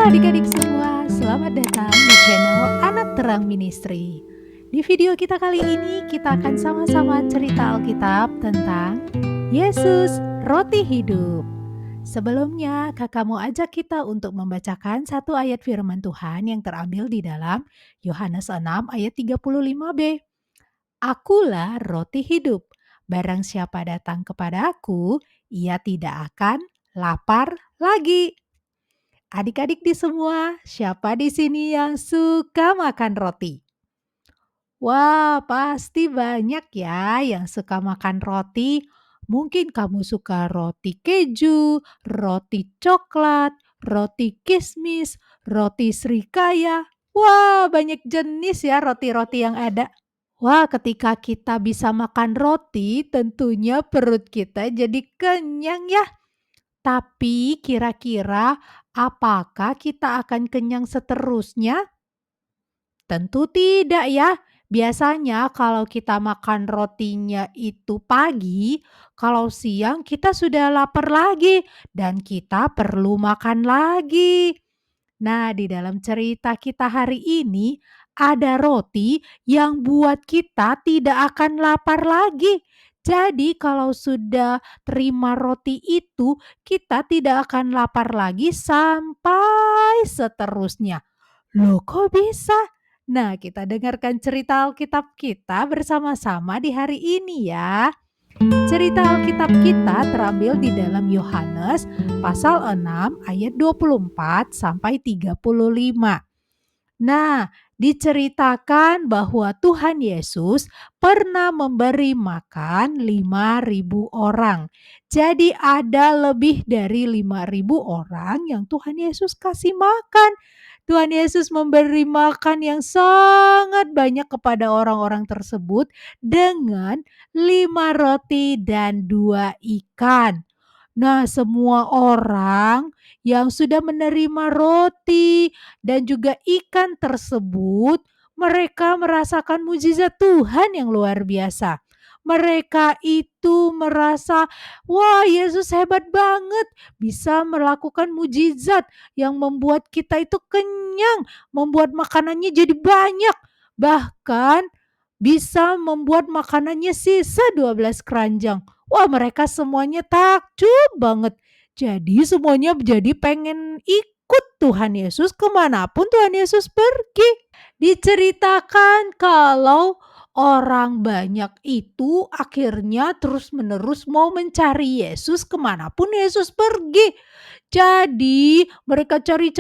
adik-adik semua, selamat datang di channel Anak Terang Ministry. Di video kita kali ini kita akan sama-sama cerita Alkitab tentang Yesus, Roti Hidup. Sebelumnya kakak mau ajak kita untuk membacakan satu ayat firman Tuhan yang terambil di dalam Yohanes 6 ayat 35b. Akulah roti hidup, barang siapa datang kepada aku, ia tidak akan lapar lagi. Adik-adik di semua, siapa di sini yang suka makan roti? Wah, pasti banyak ya yang suka makan roti. Mungkin kamu suka roti keju, roti coklat, roti kismis, roti srikaya. Wah, banyak jenis ya roti-roti yang ada. Wah, ketika kita bisa makan roti, tentunya perut kita jadi kenyang ya. Tapi kira-kira apakah kita akan kenyang seterusnya? Tentu tidak ya. Biasanya kalau kita makan rotinya itu pagi, kalau siang kita sudah lapar lagi dan kita perlu makan lagi. Nah, di dalam cerita kita hari ini ada roti yang buat kita tidak akan lapar lagi. Jadi, kalau sudah terima roti itu, kita tidak akan lapar lagi sampai seterusnya. Loh, kok bisa? Nah, kita dengarkan cerita Alkitab kita bersama-sama di hari ini ya. Cerita Alkitab kita terambil di dalam Yohanes pasal 6 ayat 24 sampai 35. Nah, diceritakan bahwa Tuhan Yesus pernah memberi makan 5.000 orang. Jadi ada lebih dari 5.000 orang yang Tuhan Yesus kasih makan. Tuhan Yesus memberi makan yang sangat banyak kepada orang-orang tersebut dengan 5 roti dan 2 ikan. Nah, semua orang yang sudah menerima roti dan juga ikan tersebut, mereka merasakan mujizat Tuhan yang luar biasa. Mereka itu merasa, wah, Yesus hebat banget, bisa melakukan mujizat yang membuat kita itu kenyang, membuat makanannya jadi banyak, bahkan bisa membuat makanannya sisa 12 keranjang. Wah, mereka semuanya takjub banget. Jadi semuanya jadi pengen ikut Tuhan Yesus kemanapun Tuhan Yesus pergi. Diceritakan kalau orang banyak itu akhirnya terus-menerus mau mencari Yesus kemanapun Yesus pergi. Jadi mereka cari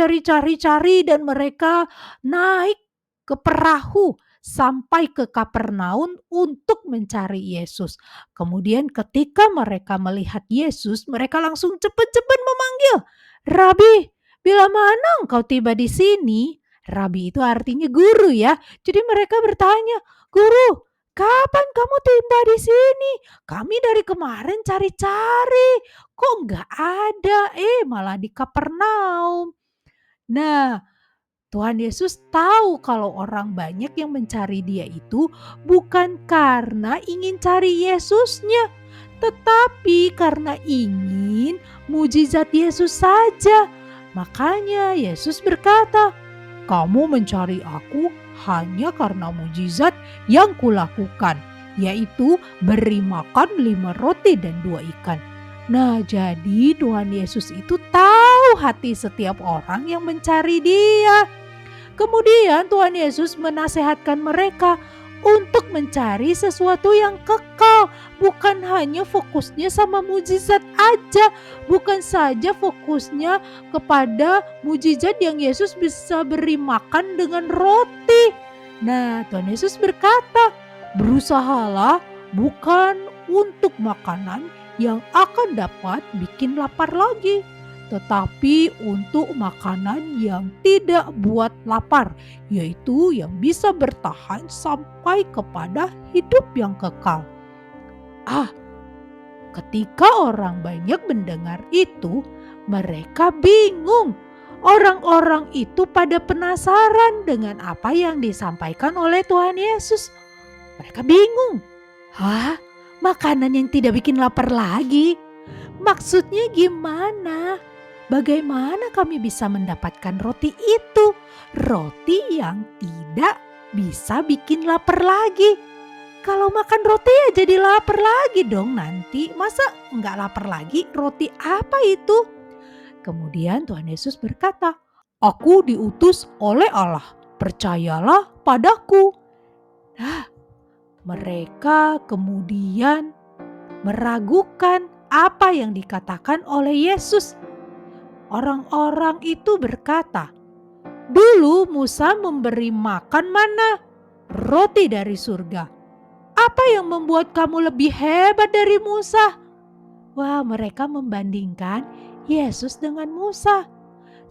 dan mereka naik ke perahu sampai ke Kapernaum untuk mencari Yesus. Kemudian ketika mereka melihat Yesus, mereka langsung cepat-cepat memanggil, "Rabi, bila mana engkau tiba di sini?" Rabi itu artinya guru ya. Jadi mereka bertanya, "Guru, kapan kamu tiba di sini? Kami dari kemarin cari-cari, kok nggak ada? Malah di Kapernaum." Nah, Tuhan Yesus tahu kalau orang banyak yang mencari Dia itu bukan karena ingin cari Yesusnya, tetapi karena ingin mujizat Yesus saja. Makanya Yesus berkata, "Kamu mencari aku hanya karena mujizat yang kulakukan, yaitu beri makan 5 roti dan 2 ikan." Nah, jadi Tuhan Yesus itu tahu hati setiap orang yang mencari Dia. Kemudian Tuhan Yesus menasehatkan mereka untuk mencari sesuatu yang kekal, bukan hanya fokusnya sama mujizat aja, bukan saja fokusnya kepada mujizat yang Yesus bisa beri makan dengan roti. Nah, Tuhan Yesus berkata, "Berusahalah bukan untuk makanan yang akan dapat bikin lapar lagi, tetapi untuk makanan yang tidak buat lapar, yaitu yang bisa bertahan sampai kepada hidup yang kekal." Ketika orang banyak mendengar itu, mereka bingung. Orang-orang itu pada penasaran dengan apa yang disampaikan oleh Tuhan Yesus. Mereka bingung. Hah? Makanan yang tidak bikin lapar lagi? Maksudnya gimana? bagaimana kami bisa mendapatkan roti itu? Roti yang tidak bisa bikin lapar lagi. Kalau makan roti ya jadi lapar lagi dong nanti. Masa nggak lapar lagi? Roti apa itu? Kemudian Tuhan Yesus berkata, "Aku diutus oleh Allah, percayalah padaku." Nah, mereka kemudian meragukan apa yang dikatakan oleh Yesus. Orang-orang itu berkata, "Dulu Musa memberi makan mana, roti dari surga. Apa yang membuat kamu lebih hebat dari Musa?" Wah, mereka membandingkan Yesus dengan Musa.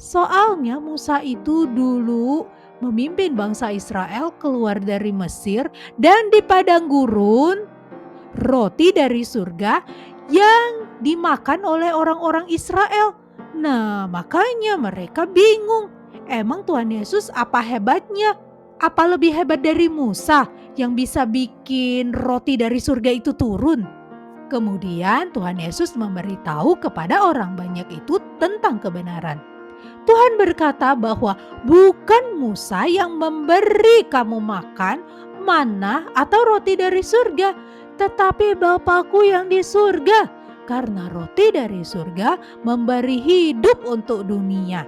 Soalnya Musa itu dulu memimpin bangsa Israel keluar dari Mesir dan di padang gurun roti dari surga yang dimakan oleh orang-orang Israel. Nah, makanya mereka bingung. Emang Tuhan Yesus apa hebatnya? Apa lebih hebat dari Musa yang bisa bikin roti dari surga itu turun? Kemudian Tuhan Yesus memberitahu kepada orang banyak itu tentang kebenaran. Tuhan berkata bahwa bukan Musa yang memberi kamu makan manna atau roti dari surga, tetapi Bapakku yang di surga. Karena roti dari surga memberi hidup untuk dunia.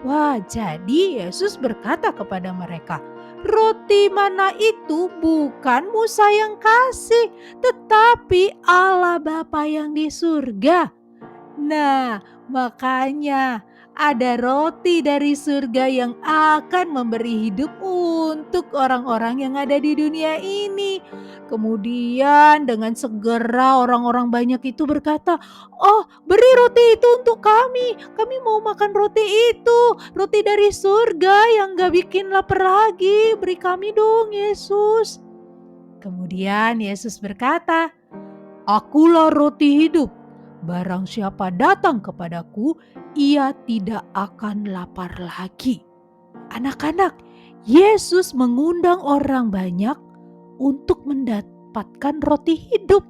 Wah, jadi Yesus berkata kepada mereka, roti mana itu bukan Musa yang kasih, tetapi Allah Bapa yang di surga. Nah, makanya ada roti dari surga yang akan memberi hidup untuk orang-orang yang ada di dunia ini. Kemudian dengan segera orang-orang banyak itu berkata, "Oh, beri roti itu untuk kami. Kami mau makan roti itu. Roti dari surga yang gak bikin lapar lagi. Beri kami dong, Yesus." Kemudian Yesus berkata, "Akulah roti hidup. Barang siapa datang kepadaku, ia tidak akan lapar lagi." Anak-anak, Yesus mengundang orang banyak untuk mendapatkan roti hidup.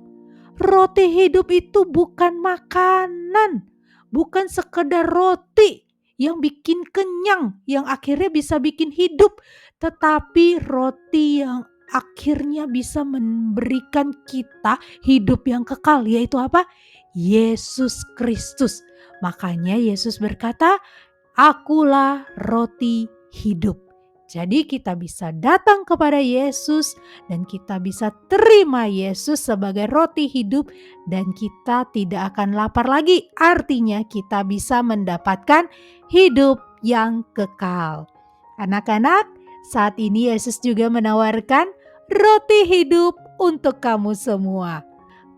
Roti hidup itu bukan makanan, bukan sekedar roti yang bikin kenyang, yang akhirnya bisa bikin hidup, tetapi roti yang akhirnya bisa memberikan kita hidup yang kekal, yaitu apa? Yesus Kristus. Makanya Yesus berkata, "Akulah roti hidup." Jadi kita bisa datang kepada Yesus dan kita bisa terima Yesus sebagai roti hidup dan kita tidak akan lapar lagi. Artinya kita bisa mendapatkan hidup yang kekal. Anak-anak, saat ini Yesus juga menawarkan roti hidup untuk kamu semua.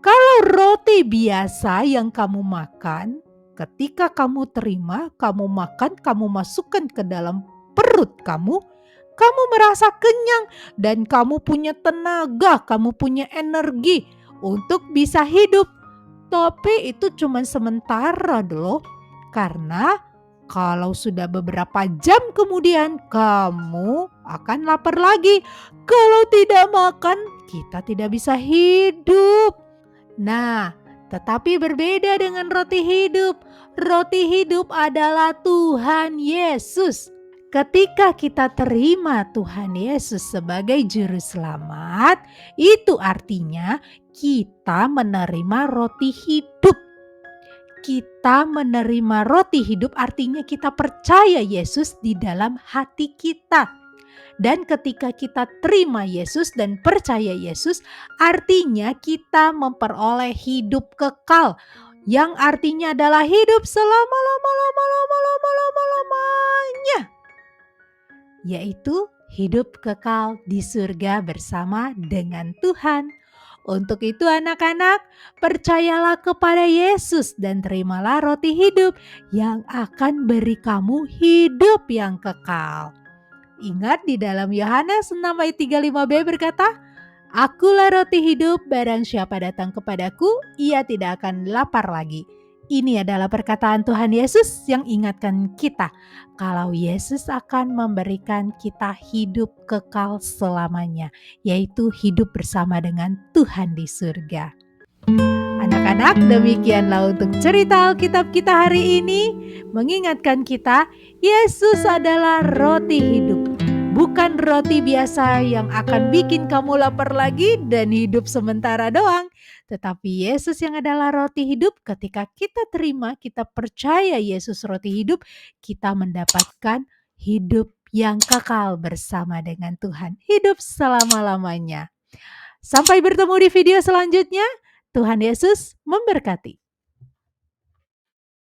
Kalau roti biasa yang kamu makan, ketika kamu terima, kamu makan, kamu masukkan ke dalam perut kamu, kamu merasa kenyang dan kamu punya tenaga, kamu punya energi untuk bisa hidup. Tapi itu cuma sementara loh, karena kalau sudah beberapa jam kemudian kamu akan lapar lagi. Kalau tidak makan, kita tidak bisa hidup. Nah, tetapi berbeda dengan roti hidup. Roti hidup adalah Tuhan Yesus. Ketika kita terima Tuhan Yesus sebagai juru selamat, itu artinya kita menerima roti hidup. Kita menerima roti hidup artinya kita percaya Yesus di dalam hati kita. Dan ketika kita terima Yesus dan percaya Yesus, artinya kita memperoleh hidup kekal, yang artinya adalah hidup selama-lamanya, yaitu hidup kekal di surga bersama dengan Tuhan. Untuk itu anak-anak, percayalah kepada Yesus dan terimalah roti hidup yang akan beri kamu hidup yang kekal. Ingat di dalam Yohanes 6 ayat 35b berkata, "Akulah roti hidup, barang siapa datang kepadaku, ia tidak akan lapar lagi." Ini adalah perkataan Tuhan Yesus yang ingatkan kita kalau Yesus akan memberikan kita hidup kekal selamanya, yaitu hidup bersama dengan Tuhan di surga. Anak-anak, demikianlah untuk cerita Alkitab kita hari ini, mengingatkan kita Yesus adalah roti hidup. Bukan roti biasa yang akan bikin kamu lapar lagi dan hidup sementara doang. Tetapi Yesus yang adalah roti hidup, ketika kita terima, kita percaya Yesus roti hidup, kita mendapatkan hidup yang kekal bersama dengan Tuhan. Hidup selama-lamanya. Sampai bertemu di video selanjutnya. Tuhan Yesus memberkati.